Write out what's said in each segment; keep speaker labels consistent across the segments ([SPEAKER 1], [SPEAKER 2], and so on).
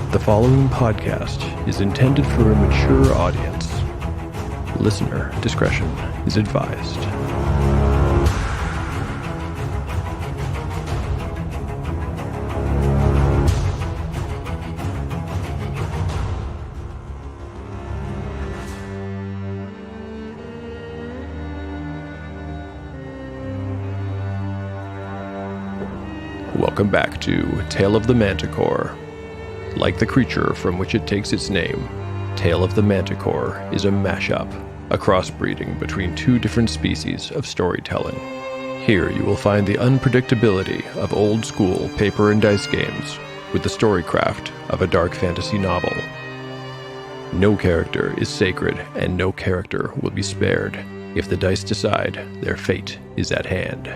[SPEAKER 1] The following podcast is intended for a mature audience. Listener discretion is advised. Welcome back to Tale of the Manticore. Like the creature from which it takes its name, Tale of the Manticore is a mashup, a crossbreeding between two different species of storytelling. Here you will find the unpredictability of old-school paper and dice games with the storycraft of a dark fantasy novel. No character is sacred, and no character will be spared if the dice decide their fate is at hand.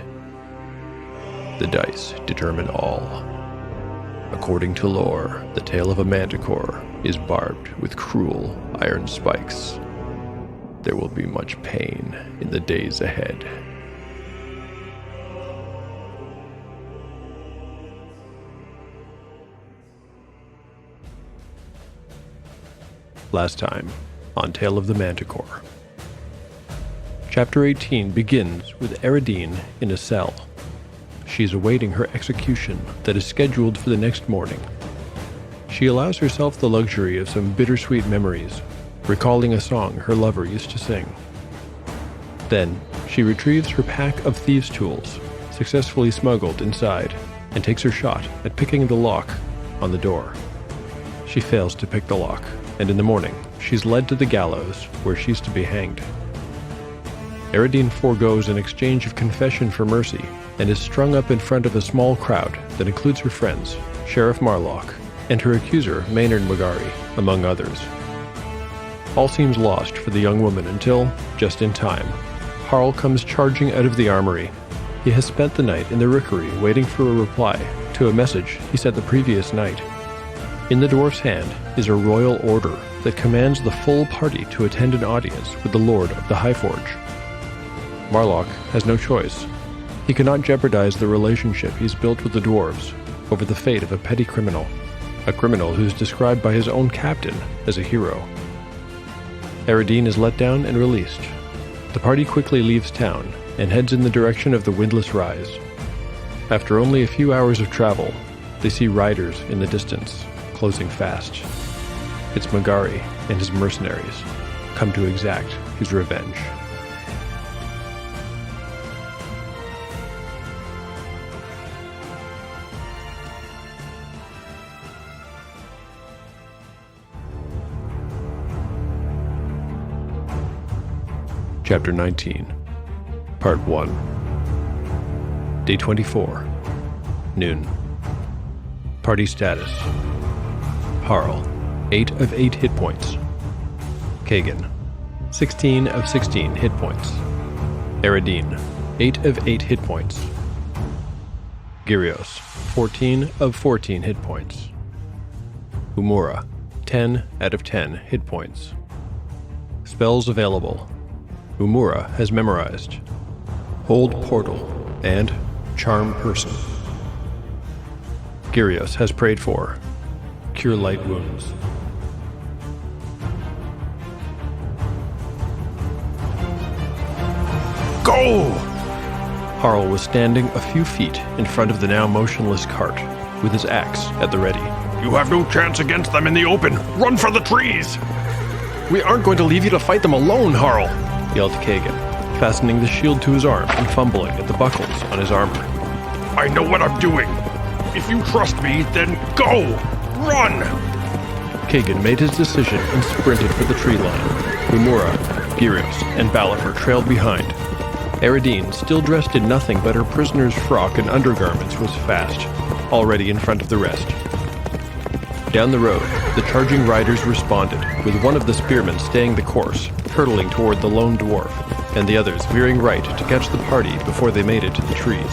[SPEAKER 1] The dice determine all. According to lore, the tale of a manticore is barbed with cruel iron spikes. There will be much pain in the days ahead. Last time on Tale of the Manticore. Chapter 18 begins with Eridine in a cell. She's awaiting her execution that is scheduled for the next morning. She allows herself the luxury of some bittersweet memories, recalling a song her lover used to sing. Then, she retrieves her pack of thieves' tools, successfully smuggled inside, and takes her shot at picking the lock on the door. She fails to pick the lock, and in the morning, she's led to the gallows, where she's to be hanged. Eridine forgoes an exchange of confession for mercy, and is strung up in front of a small crowd that includes her friends, Sheriff Marlock, and her accuser, Maynard Magari, among others. All seems lost for the young woman until, just in time, Harl comes charging out of the armory. He has spent the night in the rookery waiting for a reply to a message he sent the previous night. In the dwarf's hand is a royal order that commands the full party to attend an audience with the Lord of the Highforge. Marlock has no choice. He cannot jeopardize the relationship he's built with the dwarves over the fate of a petty criminal, a criminal who's described by his own captain as a hero. Eridine is let down and released. The party quickly leaves town and heads in the direction of the Windless Rise. After only a few hours of travel, they see riders in the distance, closing fast. It's Magari and his mercenaries, come to exact his revenge. Chapter 19, Part 1. Day 24. Noon. Party status. Harl, 8 of 8 hit points. Kagan, 16 of 16 hit points. Eridine, 8 of 8 hit points. Gyrios, 14 of 14 hit points. Umura, 10 out of 10 hit points. Spells available. Umura has memorized Hold Portal and Charm Person. Gyrios has prayed for Cure Light Wounds. Go! Harl was standing a few feet in front of the now motionless cart, with his axe at the ready.
[SPEAKER 2] You have no chance against them in the open. Run for the trees!
[SPEAKER 1] We aren't going to leave you to fight them alone, Harl, yelled Kagan, fastening the shield to his arm and fumbling at the buckles on his armor.
[SPEAKER 2] I know what I'm doing. If you trust me, then go! Run!
[SPEAKER 1] Kagan made his decision and sprinted for the tree line. Umura, Gyrios, and Balifer trailed behind. Eridine, still dressed in nothing but her prisoner's frock and undergarments, was fast, already in front of the rest. Down the road, the charging riders responded, with one of the spearmen staying the course, hurtling toward the lone dwarf, and the others veering right to catch the party before they made it to the trees.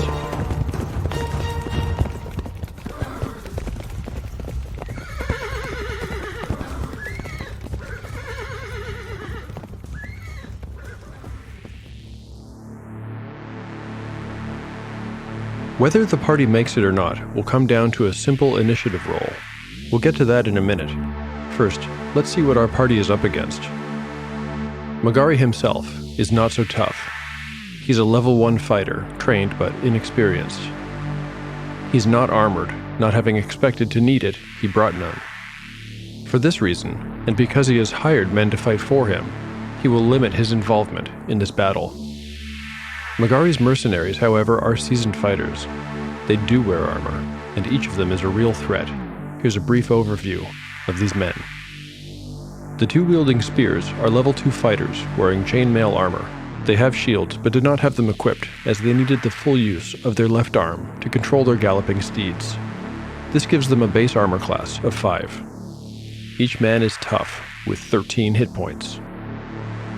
[SPEAKER 1] Whether the party makes it or not will come down to a simple initiative roll. We'll get to that in a minute. First, let's see what our party is up against. Magari himself is not so tough. He's a level 1 fighter, trained but inexperienced. He's not armored, not having expected to need it, he brought none. For this reason, and because he has hired men to fight for him, he will limit his involvement in this battle. Magari's mercenaries, however, are seasoned fighters. They do wear armor, and each of them is a real threat. Here's a brief overview of these men. The two wielding spears are level 2 fighters wearing chainmail armor. They have shields, but did not have them equipped, as they needed the full use of their left arm to control their galloping steeds. This gives them a base armor class of 5. Each man is tough, with 13 hit points.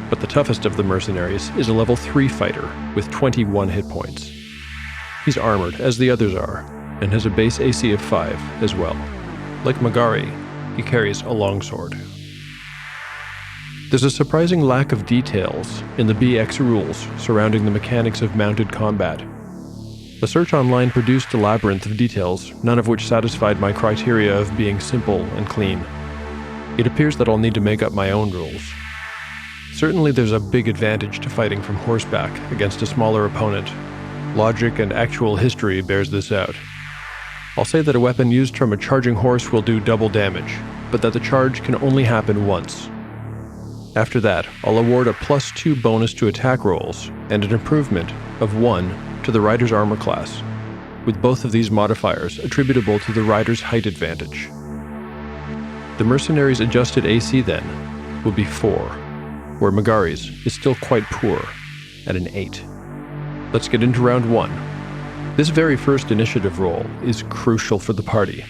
[SPEAKER 1] But the toughest of the mercenaries is a level 3 fighter, with 21 hit points. He's armored, as the others are, and has a base AC of 5 as well. Like Magari, he carries a longsword. There's a surprising lack of details in the BX rules surrounding the mechanics of mounted combat. A search online produced a labyrinth of details, none of which satisfied my criteria of being simple and clean. It appears that I'll need to make up my own rules. Certainly there's a big advantage to fighting from horseback against a smaller opponent. Logic and actual history bears this out. I'll say that a weapon used from a charging horse will do double damage, but that the charge can only happen once. After that, I'll award a +2 bonus to attack rolls and an improvement of 1 to the rider's armor class, with both of these modifiers attributable to the rider's height advantage. The mercenary's adjusted AC then will be 4, where Magari's is still quite poor at an 8. Let's get into round 1. This very first initiative roll is crucial for the party.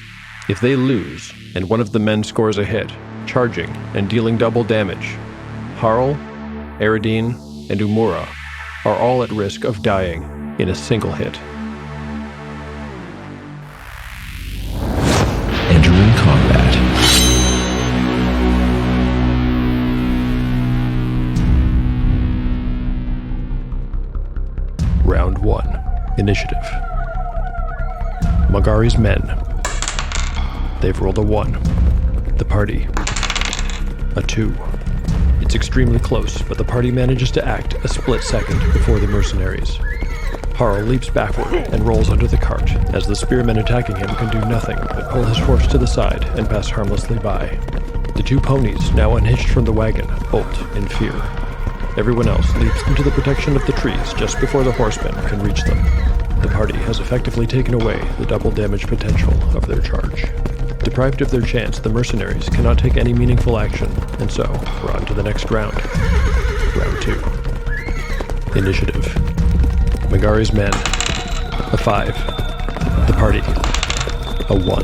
[SPEAKER 1] If they lose, and one of the men scores a hit, charging and dealing double damage, Harl, Eredin, and Umura are all at risk of dying in a single hit.
[SPEAKER 3] Entering combat.
[SPEAKER 1] Round 1. Initiative. Magari's men. They've rolled a 1. The party. A 2. It's extremely close, but the party manages to act a split second before the mercenaries. Harl leaps backward and rolls under the cart, as the spearmen attacking him can do nothing but pull his horse to the side and pass harmlessly by. The 2 ponies, now unhitched from the wagon, bolt in fear. Everyone else leaps into the protection of the trees just before the horsemen can reach them. The party has effectively taken away the double damage potential of their charge. Deprived of their chance, the mercenaries cannot take any meaningful action, and so we're on to the next round. Round 2. Initiative. Magari's men. A 5. The party. A 1.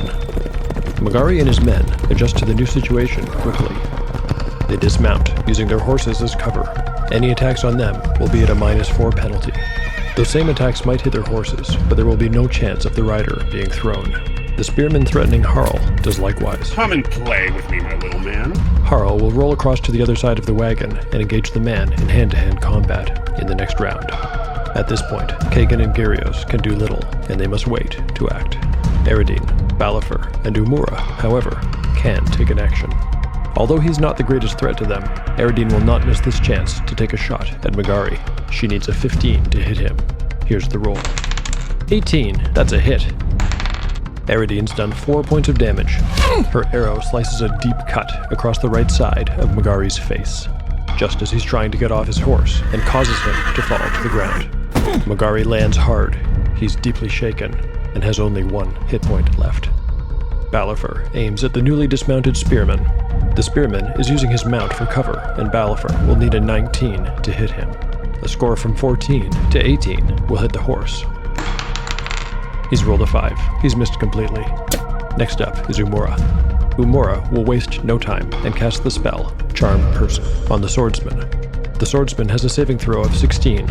[SPEAKER 1] Magari and his men adjust to the new situation quickly. They dismount, using their horses as cover. Any attacks on them will be at a -4 penalty. Those same attacks might hit their horses, but there will be no chance of the rider being thrown. The spearman threatening Harl does likewise.
[SPEAKER 2] Come and play with me, my little man.
[SPEAKER 1] Harl will roll across to the other side of the wagon and engage the man in hand-to-hand combat in the next round. At this point, Kagan and Gyrios can do little, and they must wait to act. Eredin, Balifer, and Umura, however, can take an action. Although he's not the greatest threat to them, Eredin will not miss this chance to take a shot at Magari. She needs a 15 to hit him. Here's the roll. 18, that's a hit. Eredin's done 4 points of damage. Her arrow slices a deep cut across the right side of Magari's face, just as he's trying to get off his horse and causes him to fall to the ground. Magari lands hard. He's deeply shaken and has only 1 hit point left. Balifer aims at the newly dismounted spearman. The spearman is using his mount for cover, and Balifer will need a 19 to hit him. A score from 14 to 18 will hit the horse. He's rolled a 5. He's missed completely. Next up is Umura. Umura will waste no time and cast the spell, Charm Person, on the swordsman. The swordsman has a saving throw of 16.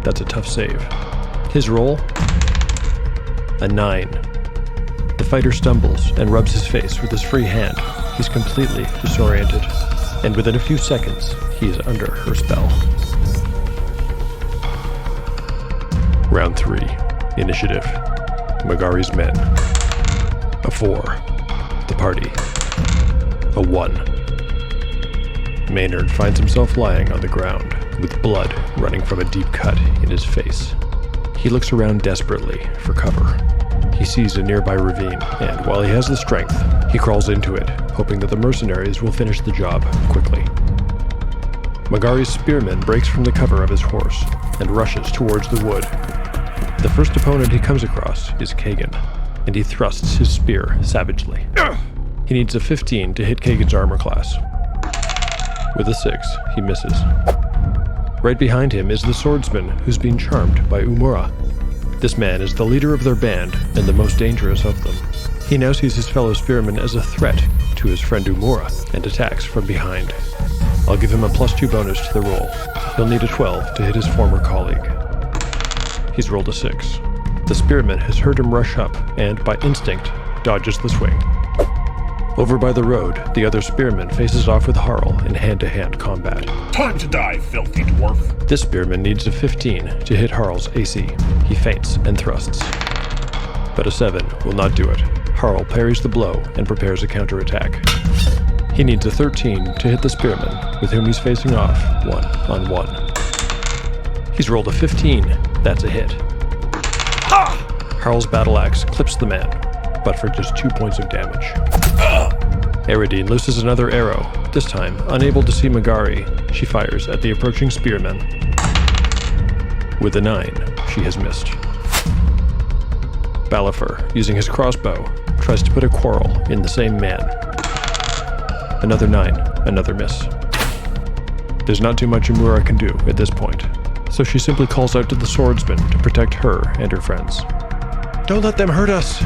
[SPEAKER 1] That's a tough save. His roll? A 9. The fighter stumbles and rubs his face with his free hand. He's completely disoriented, and within a few seconds, he is under her spell. Round 3. Initiative. Magari's men. A 4. The party. A 1. Maynard finds himself lying on the ground, with blood running from a deep cut in his face. He looks around desperately for cover. He sees a nearby ravine, and while he has the strength, he crawls into it, hoping that the mercenaries will finish the job quickly. Magari's spearman breaks from the cover of his horse and rushes towards the wood. The first opponent he comes across is Kagan, and he thrusts his spear savagely. He needs a 15 to hit Kagan's armor class. With a 6, he misses. Right behind him is the swordsman who's been charmed by Umura. This man is the leader of their band and the most dangerous of them. He now sees his fellow spearman as a threat to his friend Umura and attacks from behind. I'll give him a +2 bonus to the roll. He'll need a 12 to hit his former colleague. He's rolled a 6. The spearman has heard him rush up and, by instinct, dodges the swing. Over by the road, the other spearman faces off with Harl in hand-to-hand combat.
[SPEAKER 2] Time to die, filthy dwarf.
[SPEAKER 1] This spearman needs a 15 to hit Harl's AC. He feints and thrusts. But a 7 will not do it. Harl parries the blow and prepares a counterattack. He needs a 13 to hit the spearman, with whom he's facing off 1-on-1. He's rolled a 15. That's a hit. Ha! Harl's battle axe clips the man, but for just 2 points of damage. Eridine looses another arrow. This time, unable to see Magari, she fires at the approaching spearman. With a 9, she has missed. Balifer, using his crossbow, tries to put a quarrel in the same man. Another 9, another miss. There's not too much Umura can do at this point, so she simply calls out to the swordsman to protect her and her friends. Don't let them hurt us!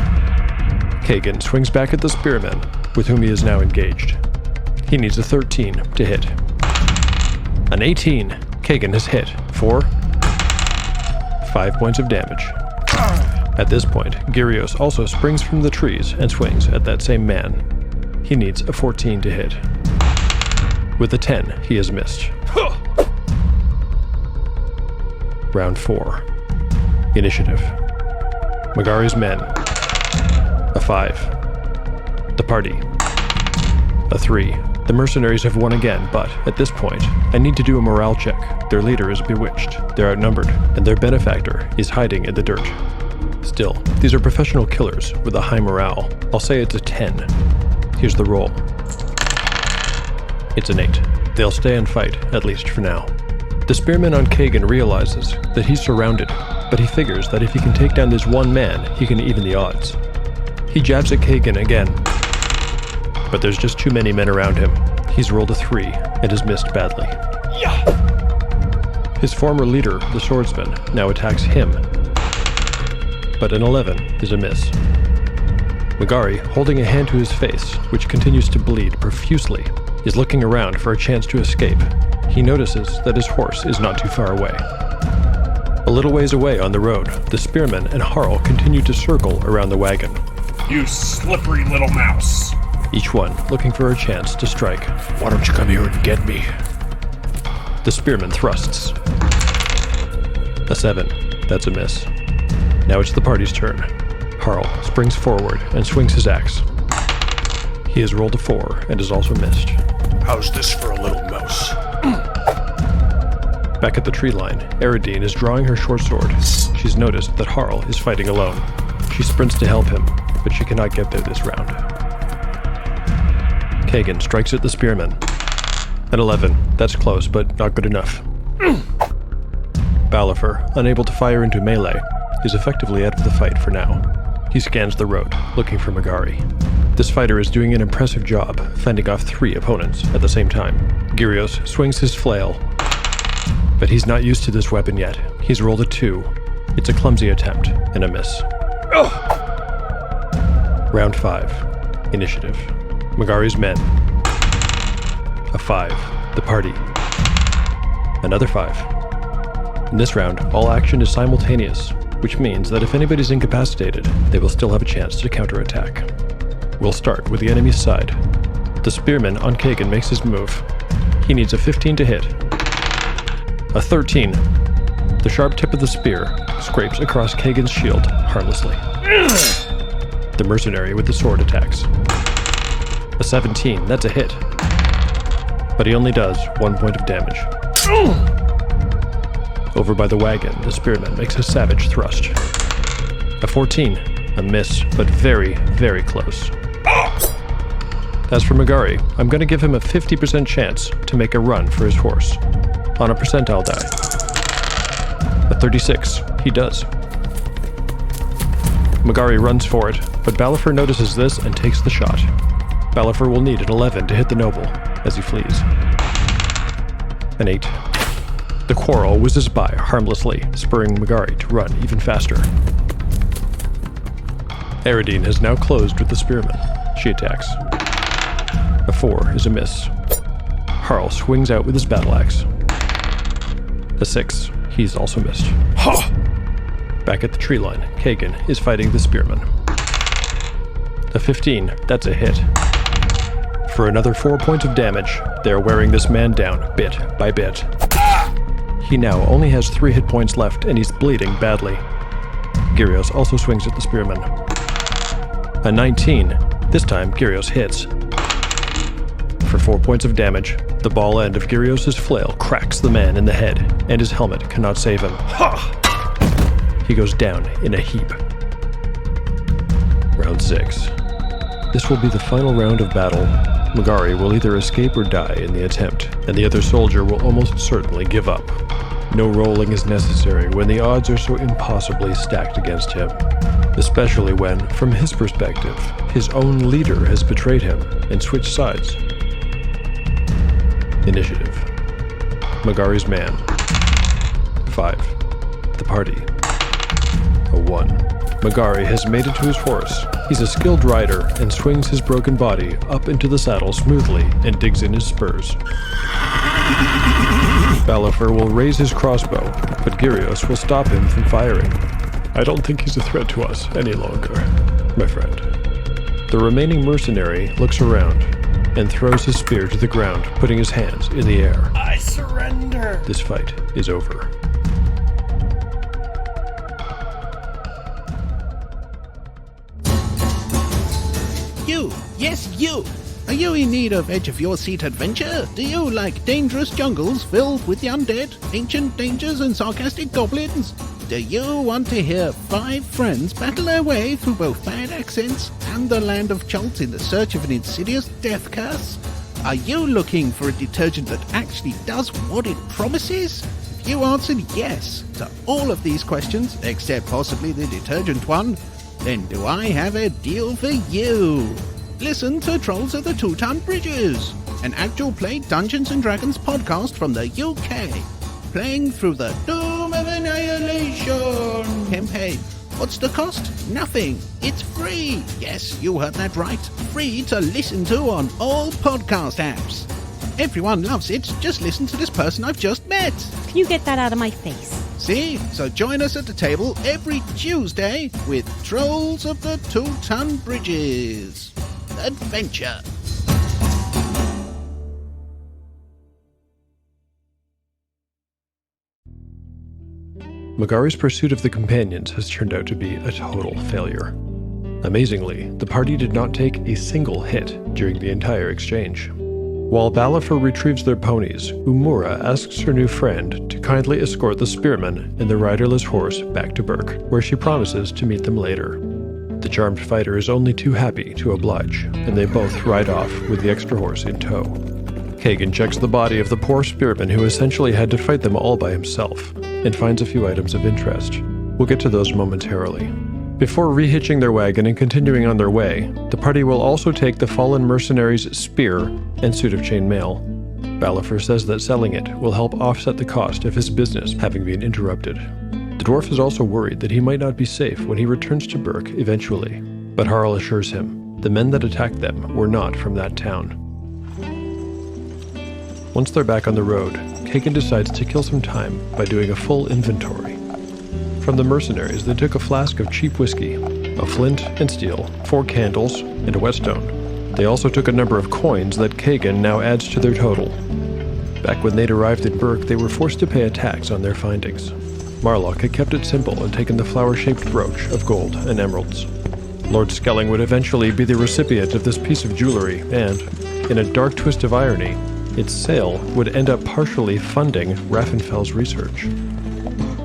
[SPEAKER 1] Kagan swings back at the spearman, with whom he is now engaged. He needs a 13 to hit. An 18. Kagan has hit for 5 points of damage. At this point, Gyrios also springs from the trees and swings at that same man. He needs a 14 to hit. With a 10, he has missed. Round 4. Initiative. Magari's men. A 5. The party. A 3. The mercenaries have won again, but at this point, I need to do a morale check. Their leader is bewitched, they're outnumbered, and their benefactor is hiding in the dirt. Still, these are professional killers with a high morale. I'll say it's a 10. Here's the roll. It's an 8. They'll stay and fight, at least for now. The spearman on Kagan realizes that he's surrounded, but he figures that if he can take down this one man, he can even the odds. He jabs at Kagan again, but there's just too many men around him. He's rolled a 3 and has missed badly. Yeah. His former leader, the swordsman, now attacks him, but an 11 is a miss. Magari, holding a hand to his face, which continues to bleed profusely, is looking around for a chance to escape. He notices that his horse is not too far away. A little ways away on the road, the spearman and Harl continue to circle around the wagon.
[SPEAKER 2] You slippery little mouse.
[SPEAKER 1] Each one looking for a chance to strike.
[SPEAKER 2] Why don't you come here and get me?
[SPEAKER 1] The spearman thrusts. A 7. That's a miss. Now it's the party's turn. Harl springs forward and swings his axe. He has rolled a 4 and has also missed.
[SPEAKER 2] How's this for a little mouse?
[SPEAKER 1] Back at the tree line, Eridine is drawing her short sword. She's noticed that Harl is fighting alone. She sprints to help him, but she cannot get there this round. Kagan strikes at the spearman. An 11. That's close, but not good enough. Balifer, unable to fire into melee, is effectively out of the fight for now. He scans the road, looking for Magari. This fighter is doing an impressive job, fending off 3 opponents at the same time. Gyrios swings his flail, but he's not used to this weapon yet. He's rolled a 2. It's a clumsy attempt, and a miss. Round 5. Initiative. Magari's men. A 5. The party. Another 5. In this round, all action is simultaneous, which means that if anybody's incapacitated, they will still have a chance to counterattack. We'll start with the enemy's side. The spearman on Kagan makes his move. He needs a 15 to hit. A 13. The sharp tip of the spear scrapes across Kagan's shield harmlessly. The mercenary with the sword attacks. A 17, that's a hit. But he only does 1 point of damage. Over by the wagon, the spearman makes a savage thrust. A 14, a miss, but very, very close. As for Magari, I'm going to give him a 50% chance to make a run for his horse. On a percentile die. A 36, he does. Magari runs for it, but Balafur notices this and takes the shot. Balafur will need an 11 to hit the noble as he flees. An 8. The quarrel whizzes by harmlessly, spurring Magari to run even faster. Eridine has now closed with the spearman. She attacks. A 4 is a miss. Harl swings out with his battle axe. A 6, he's also missed.
[SPEAKER 2] Ha!
[SPEAKER 1] Back at the tree line, Kagan is fighting the spearman. A 15, that's a hit. For another 4 points of damage, they're wearing this man down bit by bit. He now only has 3 hit points left and he's bleeding badly. Gyrios also swings at the spearman. A 19, this time Gyrios hits. For 4 points of damage, the ball end of Gyrios' flail cracks the man in the head, and his helmet cannot save him. Ha! He goes down in a heap. Round 6. This will be the final round of battle. Magari will either escape or die in the attempt, and the other soldier will almost certainly give up. No rolling is necessary when the odds are so impossibly stacked against him, especially when, from his perspective, his own leader has betrayed him and switched sides. Initiative. Magari's man. 5. The party. A 1. Magari has made it to his horse. He's a skilled rider and swings his broken body up into the saddle smoothly and digs in his spurs. Balafur will raise his crossbow, but Gyrios will stop him from firing. I don't think he's a threat to us any longer, my friend. The remaining mercenary looks around and throws his spear to the ground, putting his hands in the air.
[SPEAKER 3] I surrender!
[SPEAKER 1] This fight is over.
[SPEAKER 3] You! Yes, you! Are you in need of edge-of-your-seat adventure? Do you like dangerous jungles filled with the undead, ancient dangers and sarcastic goblins? Do you want to hear 5 friends battle their way through both bad accents and the land of Chult in the search of an insidious death curse? Are you looking for a detergent that actually does what it promises? If you answered yes to all of these questions, except possibly the detergent one, then do I have a deal for you? Listen to Trolls of the Two-Ton Bridges, an actual play Dungeons & Dragons podcast from the UK, playing through the Doom of Annihilation campaign. What's the cost? Nothing. It's free. Yes, you heard that right. Free to listen to on all podcast apps. Everyone loves it. Just listen to this person I've just met.
[SPEAKER 4] Can you get that out of my face?
[SPEAKER 3] See? So join us at the table every Tuesday with Trolls of the Two-Ton Bridges. Adventure.
[SPEAKER 1] Magari's pursuit of the companions has turned out to be a total failure. Amazingly, the party did not take a single hit during the entire exchange. While Balafur retrieves their ponies, Umura asks her new friend to kindly escort the spearman and the riderless horse back to Burke, where she promises to meet them later. The charmed fighter is only too happy to oblige, and they both ride off with the extra horse in tow. Kagan checks the body of the poor spearman who essentially had to fight them all by himself, and finds a few items of interest. We'll get to those momentarily. Before rehitching their wagon and continuing on their way, the party will also take the fallen mercenary's spear and suit of chainmail. Balafur says that selling it will help offset the cost of his business having been interrupted. The dwarf is also worried that he might not be safe when he returns to Burke eventually, but Harl assures him the men that attacked them were not from that town. Once they're back on the road, Kagan decides to kill some time by doing a full inventory. From the mercenaries, they took a flask of cheap whiskey, a flint and steel, 4 candles, and a whetstone. They also took a number of coins that Kagan now adds to their total. Back when they'd arrived in Burke, they were forced to pay a tax on their findings. Marlock had kept it simple and taken the flower-shaped brooch of gold and emeralds. Lord Skelling would eventually be the recipient of this piece of jewelry, and, in a dark twist of irony, its sale would end up partially funding Raffenfell's research.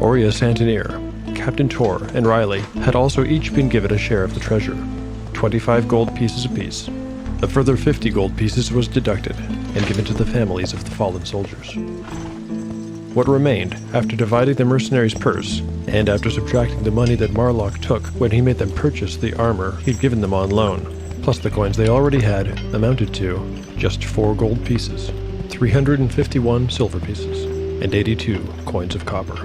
[SPEAKER 1] Aurea Santanir, Captain Tor, and Riley had also each been given a share of the treasure, 25 gold pieces apiece. A further 50 gold pieces was deducted and given to the families of the fallen soldiers. What remained, after dividing the mercenaries' purse, and after subtracting the money that Marlock took when he made them purchase the armor he'd given them on loan, plus the coins they already had, amounted to just 4 gold pieces, 351 silver pieces, and 82 coins of copper.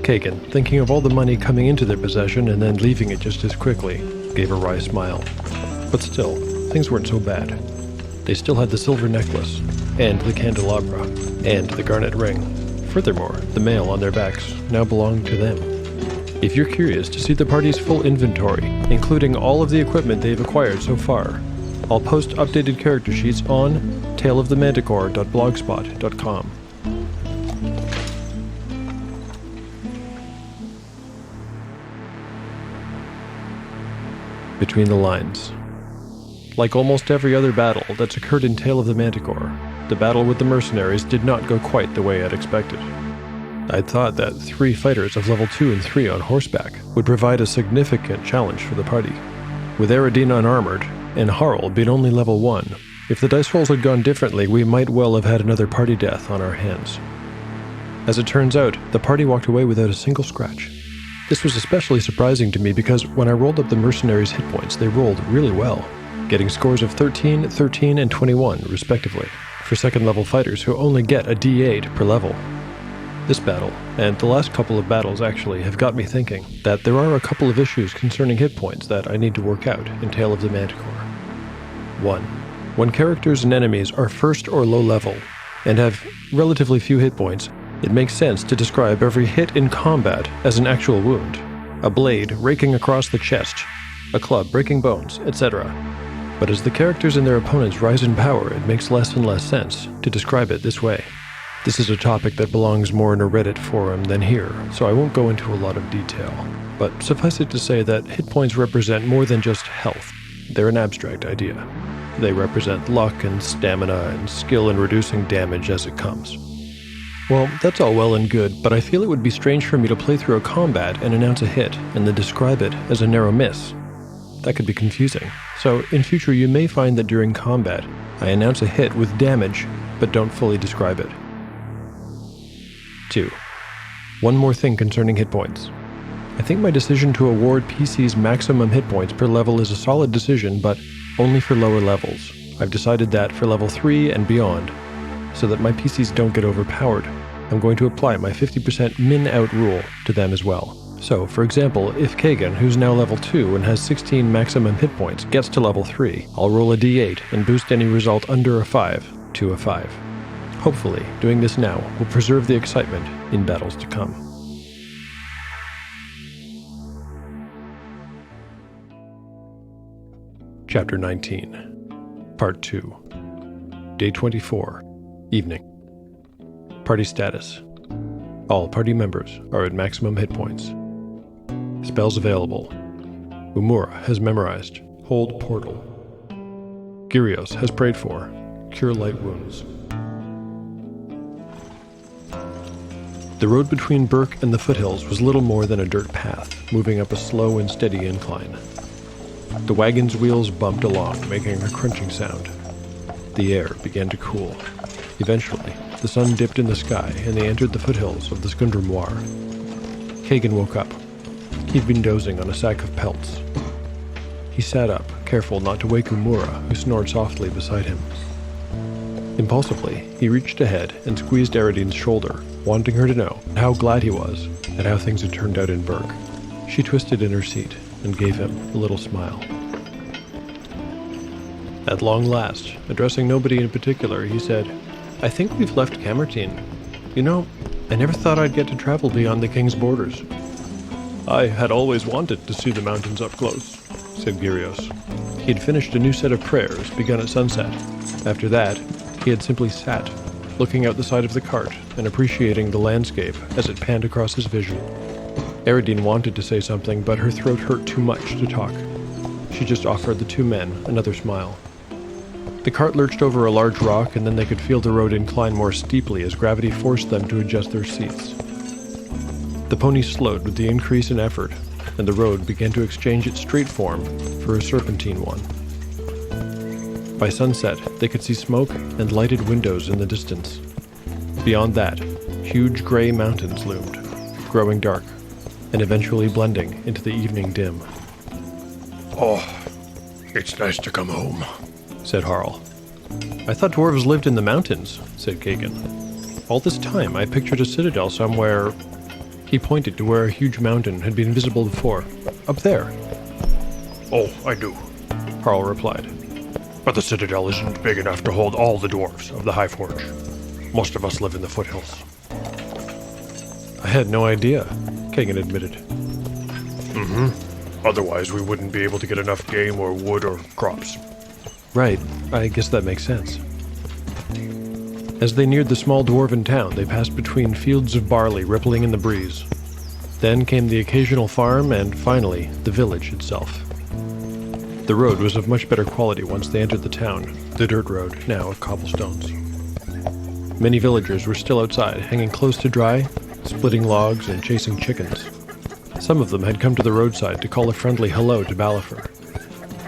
[SPEAKER 1] Kagan, thinking of all the money coming into their possession and then leaving it just as quickly, gave a wry smile. But still, things weren't so bad. They still had the silver necklace, and the candelabra, and the garnet ring. Furthermore, the mail on their backs now belonged to them. If you're curious to see the party's full inventory, including all of the equipment they've acquired so far, I'll post updated character sheets on taleofthemanticore.blogspot.com. Between the lines. Like almost every other battle that's occurred in Tale of the Manticore, the battle with the mercenaries did not go quite the way I'd expected. I'd thought that 3 fighters of level 2 and 3 on horseback would provide a significant challenge for the party. With Eredin unarmored, and Harl being only level 1, if the dice rolls had gone differently, we might well have had another party death on our hands. As it turns out, the party walked away without a single scratch. This was especially surprising to me because when I rolled up the mercenaries' hit points, they rolled really well, getting scores of 13, 13, and 21, respectively, for second-level fighters who only get a D8 per level. This battle, and the last couple of battles actually, have got me thinking that there are a couple of issues concerning hit points that I need to work out in Tale of the Manticore. 1. When characters and enemies are first or low level, and have relatively few hit points, it makes sense to describe every hit in combat as an actual wound, a blade raking across the chest, a club breaking bones, etc. But as the characters and their opponents rise in power, it makes less and less sense to describe it this way. This is a topic that belongs more in a Reddit forum than here, so I won't go into a lot of detail. But suffice it to say that hit points represent more than just health. They're an abstract idea. They represent luck and stamina and skill in reducing damage as it comes. Well, that's all well and good, but I feel it would be strange for me to play through a combat and announce a hit, and then describe it as a narrow miss. That could be confusing. So, in future you may find that during combat, I announce a hit with damage, but don't fully describe it. 2. One more thing concerning hit points. I think my decision to award PC's maximum hit points per level is a solid decision, but only for lower levels. I've decided that for level 3 and beyond, so that my PCs don't get overpowered, I'm going to apply my 50% min-out rule to them as well. So, for example, if Kagan, who's now level 2 and has 16 maximum hit points, gets to level 3, I'll roll a d8 and boost any result under a 5 to a 5. Hopefully, doing this now will preserve the excitement in battles to come. Chapter 19, Part 2, Day 24, Evening. Party status. All party members are at maximum hit points. Spells available. Umura has memorized Hold Portal. Gyrios has prayed for Cure Light Wounds. The road between Burke and the foothills was little more than a dirt path, moving up a slow and steady incline. The wagon's wheels bumped along, making a crunching sound. The air began to cool. Eventually, the sun dipped in the sky, and they entered the foothills of the Skundra. Kagan woke up. He'd been dozing on a sack of pelts. He sat up, careful not to wake Umura, who snored softly beside him. Impulsively, he reached ahead and squeezed Eredin's shoulder, wanting her to know how glad he was at how things had turned out in Burke. She twisted in her seat and gave him a little smile. At long last, addressing nobody in particular, he said, "I think we've left Camertine. You know, I never thought I'd get to travel beyond the king's borders." "I had always wanted to see the mountains up close," said Gyrios. He had finished a new set of prayers, begun at sunset. After that, he had simply sat, looking out the side of the cart and appreciating the landscape as it panned across his vision. Eredin wanted to say something, but her throat hurt too much to talk. she just offered the two men another smile. The cart lurched over a large rock, and then they could feel the road incline more steeply as gravity forced them to adjust their seats. The ponies slowed with the increase in effort, and the road began to exchange its straight form for a serpentine one. By sunset, they could see smoke and lighted windows in the distance. Beyond that, huge gray mountains loomed, growing dark, and eventually blending into the evening dim.
[SPEAKER 2] Oh, it's nice to come home,
[SPEAKER 1] said Harl. I thought dwarves lived in the mountains, said Kagan. All this time I pictured a citadel somewhere. He pointed to where a huge mountain had been visible before. Up there.
[SPEAKER 2] Oh, I do,
[SPEAKER 1] Harl replied.
[SPEAKER 2] But the citadel isn't big enough to hold all the dwarves of the High Forge. Most of us live in the foothills.
[SPEAKER 1] I had no idea, Kagan admitted.
[SPEAKER 2] Otherwise, we wouldn't be able to get enough game or wood or crops.
[SPEAKER 1] Right, I guess that makes sense. As they neared the small dwarven town, they passed between fields of barley rippling in the breeze. Then came the occasional farm and, finally, the village itself. The road was of much better quality once they entered the town, the dirt road, now of cobblestones. Many villagers were still outside, hanging close to dry, splitting logs and chasing chickens. Some of them had come to the roadside to call a friendly hello to Balifer.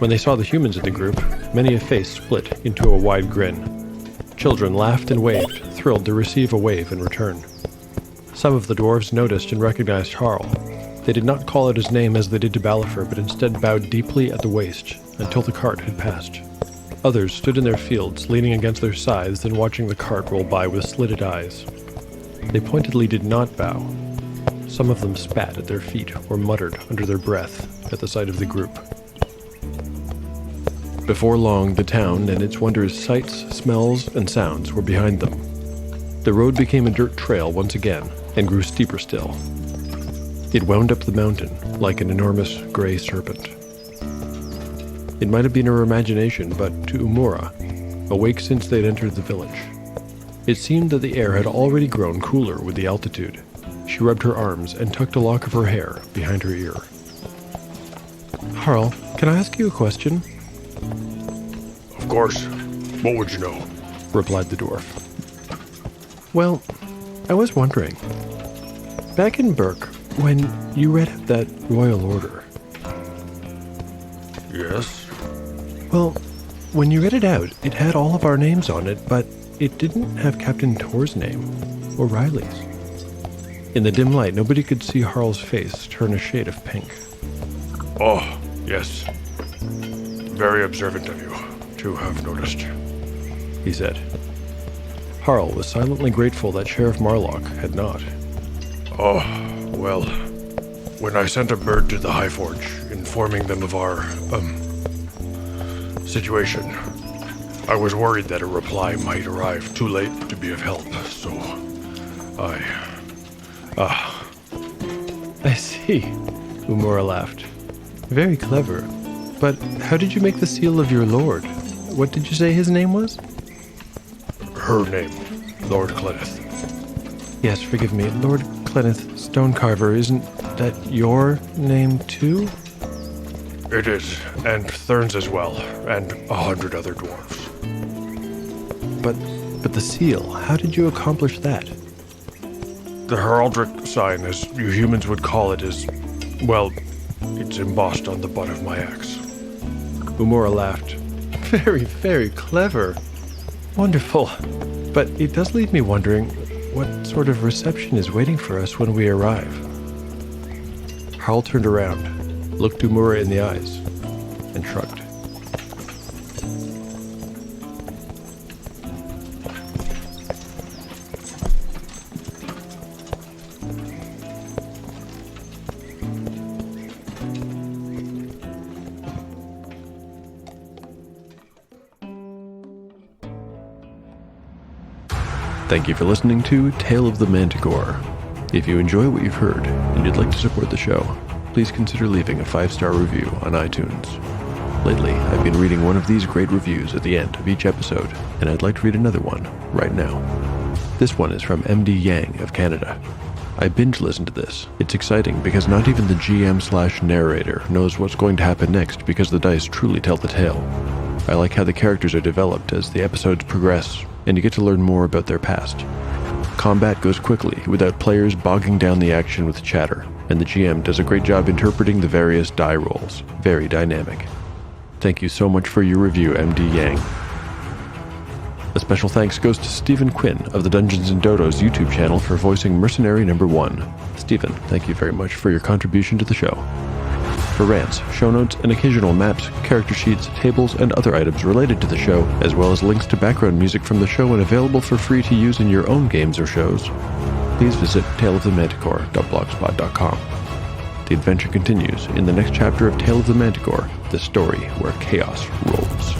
[SPEAKER 1] When they saw the humans in the group, many a face split into a wide grin. Children laughed and waved, thrilled to receive a wave in return. Some of the dwarves noticed and recognized Harl. They did not call out his name as they did to Balifer, but instead bowed deeply at the waist until the cart had passed. Others stood in their fields, leaning against their scythes and watching the cart roll by with slitted eyes. They pointedly did not bow. Some of them spat at their feet or muttered under their breath at the sight of the group. Before long, the town and its wondrous sights, smells, and sounds were behind them. The road became a dirt trail once again and grew steeper still. It wound up the mountain like an enormous gray serpent. It might have been her imagination, but to Umura, awake since they'd entered the village, it seemed that the air had already grown cooler with the altitude. She rubbed her arms and tucked a lock of her hair behind her ear. Harl, can I ask you a question?
[SPEAKER 2] Of course. What would you know?
[SPEAKER 1] Replied the dwarf. Well, I was wondering. Back in Burke, when you read out that royal order.
[SPEAKER 2] Yes?
[SPEAKER 1] Well, when you read it out, it had all of our names on it, but it didn't have Captain Tor's name, or Riley's. In the dim light, nobody could see Harl's face turn a shade of pink.
[SPEAKER 2] Oh, yes. Very observant of you to have noticed,
[SPEAKER 1] he said. Harl was silently grateful that Sheriff Marlock had not.
[SPEAKER 2] Oh, well, when I sent a bird to the High Forge, informing them of our, situation, I was worried that a reply might arrive too late to be of help, so
[SPEAKER 1] I see, Umura laughed. Very clever. But how did you make the seal of your lord? What did you say his name was?
[SPEAKER 2] Her name, Lord Clenneth.
[SPEAKER 1] Yes, forgive me. Lord Clenneth Stonecarver, isn't that your name too?
[SPEAKER 2] It is, and Thurns as well, and 100 other dwarves.
[SPEAKER 1] But the seal, how did you accomplish that?
[SPEAKER 2] The heraldic sign, as you humans would call it, is, well, it's embossed on the butt of my axe.
[SPEAKER 1] Umura laughed. Very, very clever. Wonderful. But it does leave me wondering what sort of reception is waiting for us when we arrive. Harl turned around, looked Umura in the eyes, and shrugged. Thank you for listening to Tale of the Manticore. If you enjoy what you've heard and you'd like to support the show, please consider leaving a 5-star review on iTunes. Lately, I've been reading one of these great reviews at the end of each episode, and I'd like to read another one right now. This one is from MD Yang of Canada. I binge listened to this. It's exciting because not even the GM/narrator knows what's going to happen next because the dice truly tell the tale. I like how the characters are developed as the episodes progress, and you get to learn more about their past. Combat goes quickly, without players bogging down the action with chatter, and the GM does a great job interpreting the various die rolls. Very dynamic. Thank you so much for your review, MD Yang. A special thanks goes to Stephen Quinn of the Dungeons & Dodos YouTube channel for voicing Mercenary No. 1. Stephen, thank you very much for your contribution to the show. For rants, show notes, and occasional maps, character sheets, tables, and other items related to the show, as well as links to background music from the show and available for free to use in your own games or shows, please visit taleofthemanticore.blogspot.com. The adventure continues in the next chapter of Tale of the Manticore, the story where chaos rolls.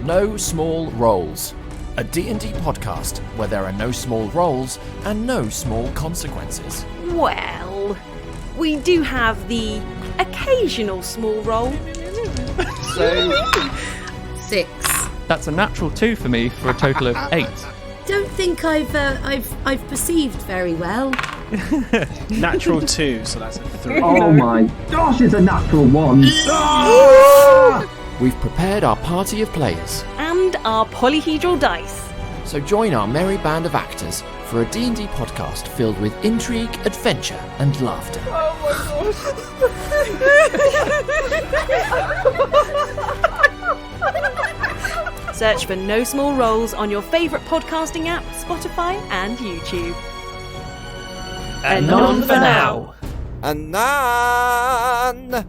[SPEAKER 5] No Small Roles, a D&D podcast where there are no small roles and no small consequences.
[SPEAKER 4] Well, we do have the occasional small roll.
[SPEAKER 6] So
[SPEAKER 7] 6.
[SPEAKER 6] that's a natural 2 for me for a total of 8.
[SPEAKER 7] Don't think I've perceived very well.
[SPEAKER 8] Natural 2, so that's a 3.
[SPEAKER 9] Oh my gosh, it's a natural 1.
[SPEAKER 5] We've prepared our party of players,
[SPEAKER 4] And our polyhedral dice.
[SPEAKER 5] so join our merry band of actors for a D&D podcast filled with intrigue, adventure, and laughter.
[SPEAKER 4] Search for No Small Rolls on your favourite podcasting app, Spotify and YouTube.
[SPEAKER 6] Anon for now.
[SPEAKER 5] Anan!